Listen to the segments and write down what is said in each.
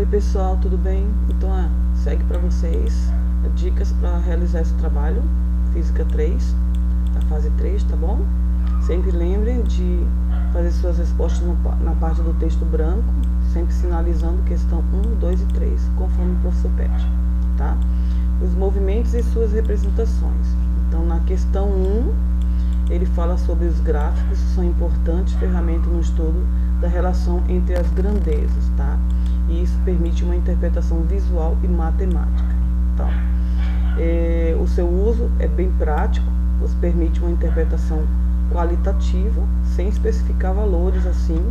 Oi pessoal, tudo bem? Então segue para vocês dicas para realizar esse trabalho, Física 3, a fase 3, tá bom? Sempre lembrem de fazer suas respostas na parte do texto branco, sempre sinalizando questão 1, 2 e 3, conforme o professor pede, tá? Os movimentos e suas representações. Então na questão 1, ele fala sobre os gráficos, que são importantes ferramentas no estudo da relação entre as grandezas, tá? E isso permite uma interpretação visual e matemática. Então, o seu uso é bem prático, nos permite uma interpretação qualitativa, sem especificar valores assim,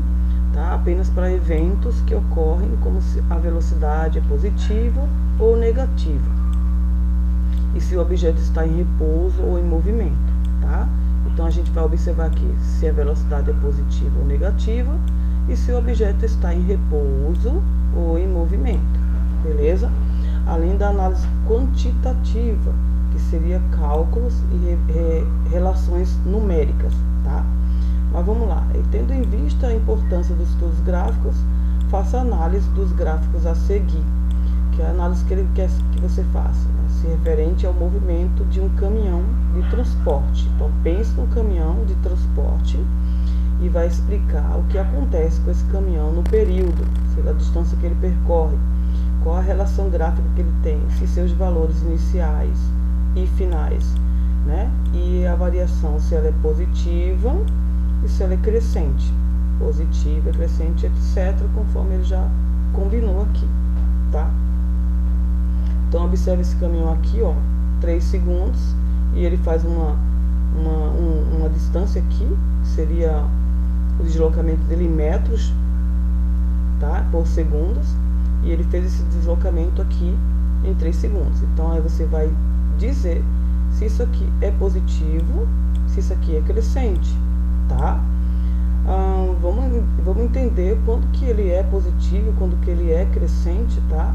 tá? Apenas para eventos que ocorrem, como se a velocidade é positiva ou negativa, e se o objeto está em repouso ou em movimento, tá? Então a gente vai observar aqui se a velocidade é positiva ou negativa e se o objeto está em repouso ou em movimento, beleza? Além da análise quantitativa, que seria cálculos e relações numéricas, tá? Mas vamos lá, e tendo em vista a importância dos estudos gráficos, faça a análise dos gráficos a seguir, que é a análise que ele quer que você faça, né? Se referente ao movimento de um caminhão de transporte. Então pense no caminhão de transporte e vai explicar o que acontece com esse caminhão no período, seja a distância que ele percorre, qual a relação gráfica que ele tem, se seus valores iniciais e finais, né? E a variação, se ela é positiva e se ela é crescente, positiva, crescente, etc., conforme ele já combinou aqui, tá? Então observe esse caminhão aqui, ó, 3 segundos, e ele faz uma distância aqui, que seria o deslocamento dele em metros, tá? Por segundos, e ele fez esse deslocamento aqui em 3 segundos. Então aí você vai dizer se isso aqui é positivo, se isso aqui é crescente, tá? Vamos entender quando que ele é positivo, quando que ele é crescente, tá?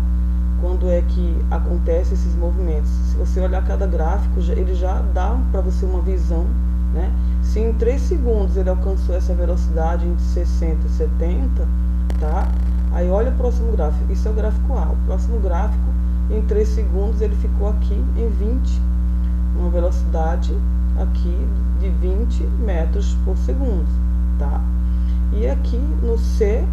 Quando é que acontece esses movimentos. Se você olhar cada gráfico, ele já dá para você uma visão, né? Se em 3 segundos ele alcançou essa velocidade entre 60 e 70, tá? Aí olha o próximo gráfico, isso é o gráfico A. O próximo gráfico, em 3 segundos, ele ficou aqui em 20, uma velocidade aqui de 20 metros por segundo, tá? E aqui no C,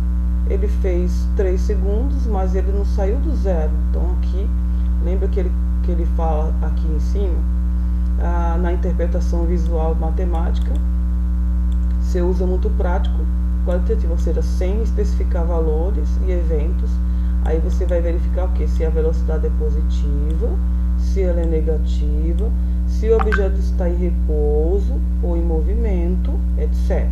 ele fez 3 segundos, mas ele não saiu do zero. Então aqui, lembra que ele fala aqui em cima, na interpretação visual matemática, você usa muito prático, qualitativo, ou seja, sem especificar valores e eventos. Aí você vai verificar o que? Se a velocidade é positiva, se ela é negativa, se o objeto está em repouso ou em movimento, etc.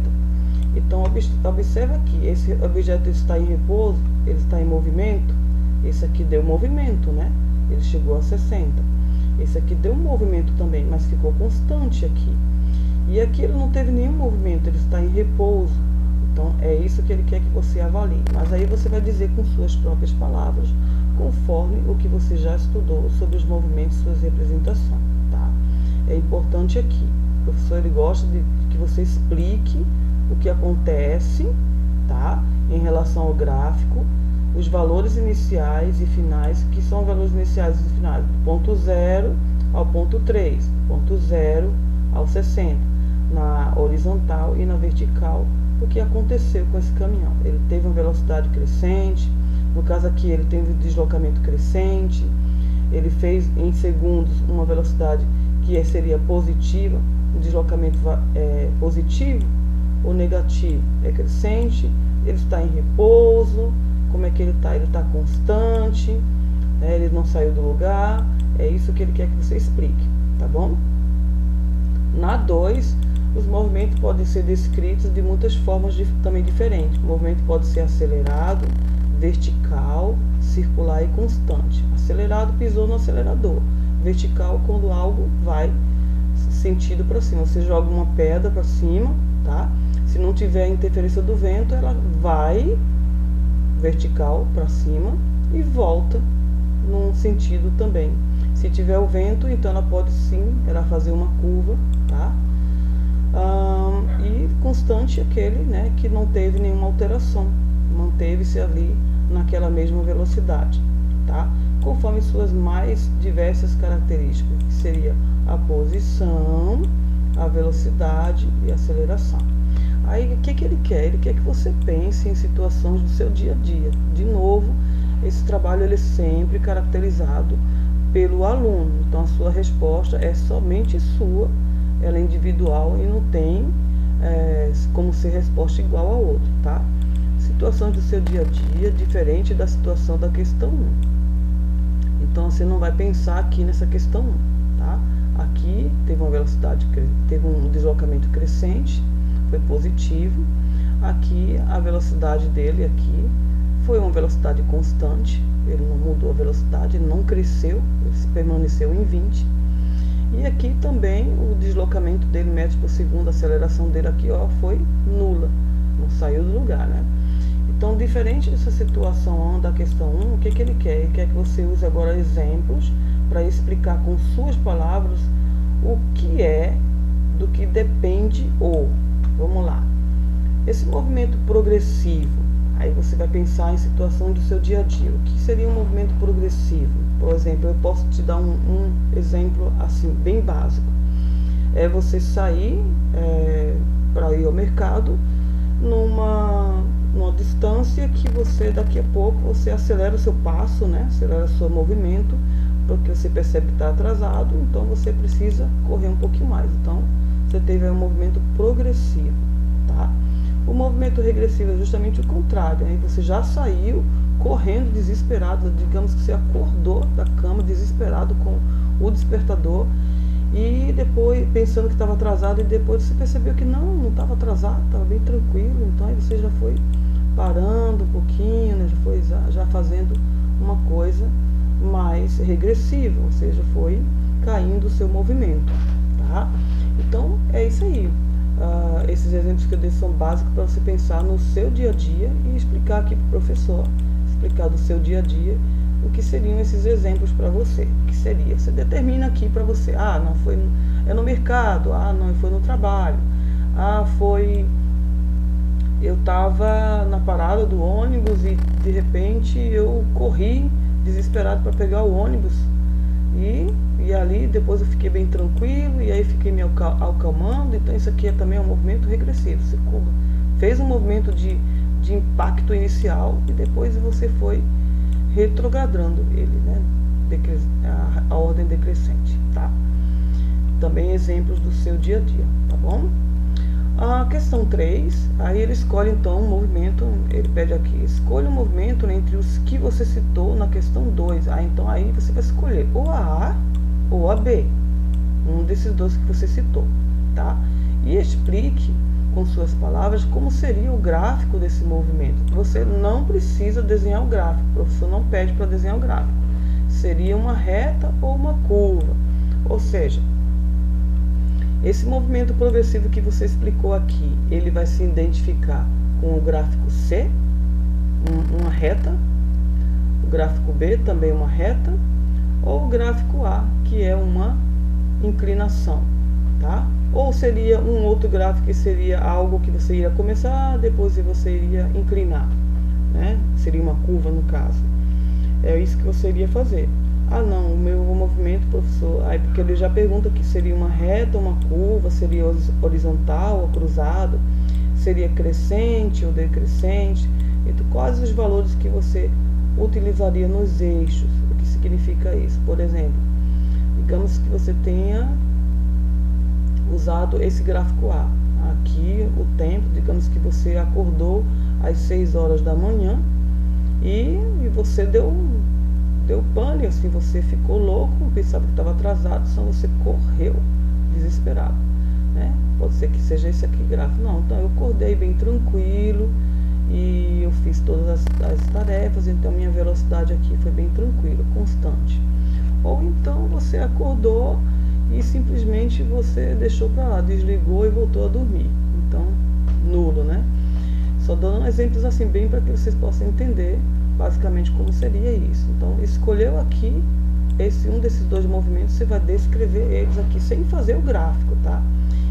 Então observa aqui, esse objeto está em repouso, ele está em movimento, esse aqui deu movimento, né? Ele chegou a 60. Esse aqui deu um movimento também, mas ficou constante aqui. E aqui ele não teve nenhum movimento, ele está em repouso. Então é isso que ele quer que você avalie. Mas aí você vai dizer com suas próprias palavras, conforme o que você já estudou sobre os movimentos e suas representações, tá? É importante aqui, o professor ele gosta de que você explique o que acontece, tá? Em relação ao gráfico, os valores iniciais e finais, que são valores iniciais e finais, do ponto 0 ao ponto 3, do ponto 0 ao 60, na horizontal e na vertical, o que aconteceu com esse caminhão. Ele teve uma velocidade crescente, no caso aqui ele teve um deslocamento crescente, ele fez em segundos uma velocidade que seria positiva, um deslocamento positivo ou negativo, é crescente, ele está em repouso, como é que ele está? Ele está constante, né? Ele não saiu do lugar, é isso que ele quer que você explique, tá bom? Na 2, os movimentos podem ser descritos de muitas formas também diferentes. O movimento pode ser acelerado, vertical, circular e constante. Acelerado, pisou no acelerador. Vertical, quando algo vai sentido para cima. Você joga uma pedra para cima, tá? Se não tiver interferência do vento, ela vai vertical para cima e volta num sentido também. Se tiver o vento, então ela pode sim, ela fazer uma curva, tá? E constante aquele, né, que não teve nenhuma alteração, manteve-se ali naquela mesma velocidade, tá? Conforme suas mais diversas características, que seria a posição, a velocidade e a aceleração. Aí, o que ele quer? Ele quer que você pense em situações do seu dia a dia. De novo, esse trabalho ele é sempre caracterizado pelo aluno. Então, a sua resposta é somente sua, ela é individual e não tem como ser resposta igual a outro, tá? Situações do seu dia a dia, diferente da situação da questão 1. Então, você não vai pensar aqui nessa questão 1, tá? Aqui teve uma velocidade, teve um deslocamento crescente, foi positivo. Aqui a velocidade dele aqui foi uma velocidade constante, ele não mudou a velocidade, ele não cresceu, ele permaneceu em 20. E aqui também o deslocamento dele, metros por segundo, a aceleração dele aqui, ó, foi nula, não saiu do lugar, né? Então, diferente dessa situação da questão 1, o que ele quer? Ele quer que você use agora exemplos para explicar com suas palavras o que é, do que depende o. Vamos lá. Esse movimento progressivo, aí você vai pensar em situações do seu dia a dia. O que seria um movimento progressivo? Por exemplo, eu posso te dar um exemplo assim, bem básico. É você sair para ir ao mercado numa distância que você, daqui a pouco, você acelera o seu passo, né? Acelera o seu movimento, porque você percebe que está atrasado, então você precisa correr um pouquinho mais. Então, você teve um movimento progressivo, tá? O movimento regressivo é justamente o contrário, aí você já saiu correndo desesperado, digamos que você acordou da cama desesperado com o despertador e depois pensando que estava atrasado e depois você percebeu que não estava atrasado, estava bem tranquilo, então aí você já foi parando um pouquinho, né? Já foi já fazendo uma coisa mais regressiva, ou seja, foi caindo o seu movimento, tá? Então é isso aí. Esses exemplos que eu dei são básicos para você pensar no seu dia a dia e explicar aqui para o professor, explicar do seu dia a dia o que seriam esses exemplos para você. O que seria? Você determina aqui para você, não foi no mercado, não foi no trabalho, foi eu estava na parada do ônibus e de repente eu corri desesperado para pegar o ônibus e ali depois eu fiquei bem tranquilo e aí fiquei me acalmando. Então isso aqui também é um movimento regressivo. Você fez um movimento de impacto inicial e depois você foi retrogradando ele, né? A ordem decrescente, tá? Também exemplos do seu dia a dia, tá bom? A questão 3, aí ele escolhe então um movimento, ele pede aqui, escolha um movimento entre os que você citou na questão 2. Então aí você vai escolher ou a A ou a B, um desses dois que você citou, tá? E explique com suas palavras como seria o gráfico desse movimento. Você não precisa desenhar o gráfico, o professor não pede para desenhar o gráfico. Seria uma reta ou uma curva, ou seja, esse movimento progressivo que você explicou aqui, ele vai se identificar com o gráfico C, uma reta, o gráfico B também uma reta, ou o gráfico A, que é uma inclinação, tá? Ou seria um outro gráfico que seria algo que você iria começar, depois você iria inclinar, né? Seria uma curva no caso. É isso que você iria fazer. Não, o meu movimento, professor, aí porque ele já pergunta que seria uma reta, uma curva, seria horizontal ou cruzado, seria crescente ou decrescente. Então, quais os valores que você utilizaria nos eixos? O que significa isso? Por exemplo, digamos que você tenha usado esse gráfico A. Aqui o tempo, digamos que você acordou às 6 horas da manhã e você deu pane, assim, você ficou louco, pensava que estava atrasado, só você correu desesperado, né? Pode ser que seja esse aqui gráfico. Não, então eu acordei bem tranquilo e eu fiz todas as tarefas, então minha velocidade aqui foi bem tranquila, constante. Ou então você acordou e simplesmente você deixou para lá, desligou e voltou a dormir. Então, nulo, né? Só dando exemplos assim, bem para que vocês possam entender basicamente como seria isso. Então, escolheu aqui um desses dois movimentos, você vai descrever eles aqui sem fazer o gráfico, tá?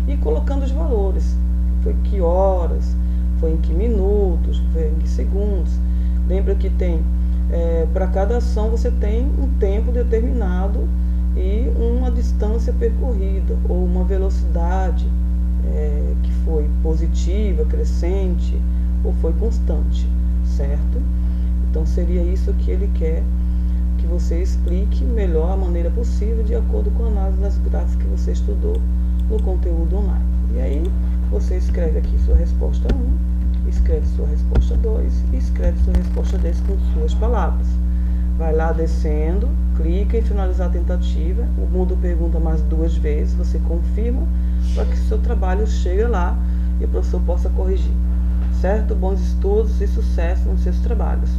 E colocando os valores. Foi que horas, foi em que minutos, foi em que segundos. Lembra que tem, para cada ação você tem um tempo determinado e uma distância percorrida, ou uma velocidade que foi positiva, crescente, ou foi constante, certo? Então seria isso que ele quer que você explique melhor a maneira possível, de acordo com a análise das gráficas que você estudou no conteúdo online. E aí você escreve aqui sua resposta 1, escreve sua resposta 2 e escreve sua resposta 10 com suas palavras. Vai lá descendo, clica em finalizar a tentativa, muda a pergunta mais 2 vezes, você confirma, para que o seu trabalho chegue lá e o professor possa corrigir. Certo? Bons estudos e sucesso nos seus trabalhos.